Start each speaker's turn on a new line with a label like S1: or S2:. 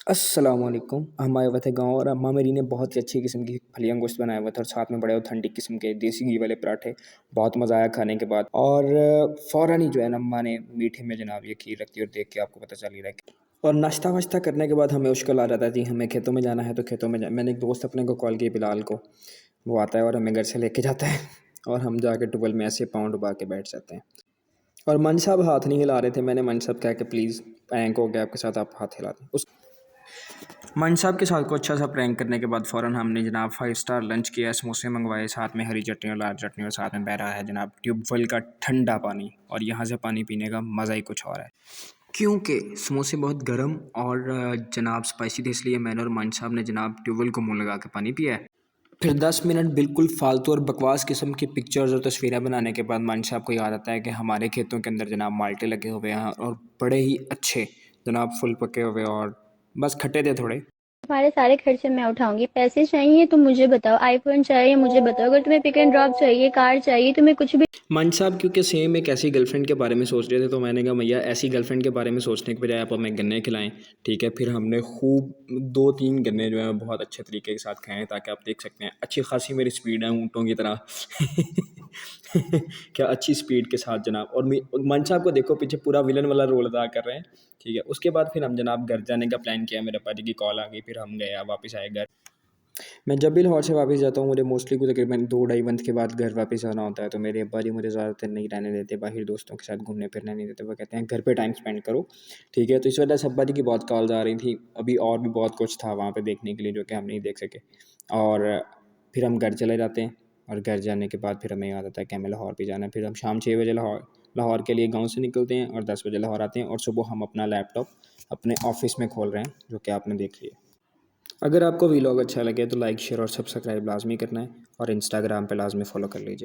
S1: अस्सलामुअलैकुम। हम आए हुए थे गाँव और अम्मा मेरी ने बहुत ही अच्छी किस्म की फलियां गोश्त बनाया हुआ था और साथ में बड़े ऑथेंटिक किस्म के देसी घी वाले पराठे। बहुत मज़ा आया खाने के बाद और फ़ौरन ही जो है ना अम्मा ने मीठे में जनाब ये खीर रख दी और देख के आपको पता चल ही रहा है और नाश्ता वाश्ता करने के बाद हमें मुश्किल आ जाता थी, हमें खेतों में जाना है तो खेतों में मैंने एक दोस्त अपने को कॉल किया बिलाल को। वो आता है और हमें घर से लेके जाता है और हम जाके ट्यूबवेल में ऐसे पाँव डुबा के बैठ जाते हैं। और मन साहब हाथ नहीं हिला रहे थे, मैंने मन साहब कहा कि प्लीज़ प्रैंक हो गया आपके साथ, आप हाथ हिला दें। उस मन साहब के साथ को अच्छा सा प्रैंक करने के बाद फ़ौरन हमने जनाब 5 स्टार लंच किया, समोसे मंगवाए, साथ में हरी चटनी और लाल चटनी और साथ में बह रहा है जनाब ट्यूबवेल का ठंडा पानी और यहाँ से पानी पीने का मज़ा ही कुछ और है। क्योंकि समोसे बहुत गर्म और जनाब स्पाइसी थे, इसलिए मैंने और मन साहब ने जनाब ट्यूबवेल को मुँह लगा के पानी पिया है। फिर 10 मिनट बिल्कुल फालतू और बकवास किस्म की पिक्चर्स और तस्वीरें बनाने के बाद मान साहब को याद आता है कि हमारे खेतों के अंदर जनाब माल्टे लगे हुए हैं और बड़े ही अच्छे जनाब फुल पके हुए और बस खट्टे थे थोड़े।
S2: तुम्हारे सारे खर्चे मैं उठाऊंगी। पैसे चाहिए तो मुझे बताओ, आईफोन चाहिए मुझे बताओ, अगर तुम्हें पिक एंड ड्रॉप चाहिए, कार चाहिए, तुम्हें कुछ भी।
S1: मान साहब क्योंकि सेम एक ऐसी गर्लफ्रेंड के बारे में सोच रहे थे तो मैंने कहा भैया ऐसी गर्लफ्रेंड के बारे में सोचने के बजाय आप हमें गन्ने खिलाएं। ठीक है, फिर हमने खूब 2-3 गन्ने जो है बहुत अच्छे तरीके के साथ खाए ताकि आप देख सकते हैं अच्छी खासी मेरी स्पीड है ऊँटों की तरह। क्या अच्छी स्पीड के साथ जनाब और मान साहब को देखो पीछे पूरा विलन वाला रोल अदा कर रहे हैं। ठीक है, उसके बाद फिर हम जनाब घर जाने का प्लान किया, मेरे पाजी की कॉल आ गई, फिर हम गए वापस आए घर। मैं जब भी लाहौर से वापस जाता हूँ मुझे मोस्टली को तकरीबन 2 ढाई मंथ के बाद घर वापस आना होता है, तो मेरे अब्बा जी मुझे ज़्यादातर नहीं रहने देते, बाहर दोस्तों के साथ घूमने फिरने नहीं देते। वो कहते हैं घर पे टाइम स्पेंड करो। ठीक है, तो इस वजह से अब्बा जी की बहुत कॉल्स आ रही थी। अभी और भी बहुत कुछ था वहाँ पे देखने के लिए जो कि हम नहीं देख सके और फिर हम घर चले जाते हैं और घर जाने के बाद फिर हमें याद आता है कि हमें लाहौर भी जाना है। फिर हम शाम 6 बजे लाहौर लाहौर के लिए गाँव से निकलते हैं और 10 बजे लाहौर आते हैं और सुबह हम अपना लैपटॉप अपने ऑफिस में खोल रहे हैं जो कि आपने देख लिया। अगर आपको वीलॉग अच्छा लगे तो लाइक शेयर और सब्सक्राइब लाजमी करना है और इंस्टाग्राम पे लाजमी फॉलो कर लीजिए।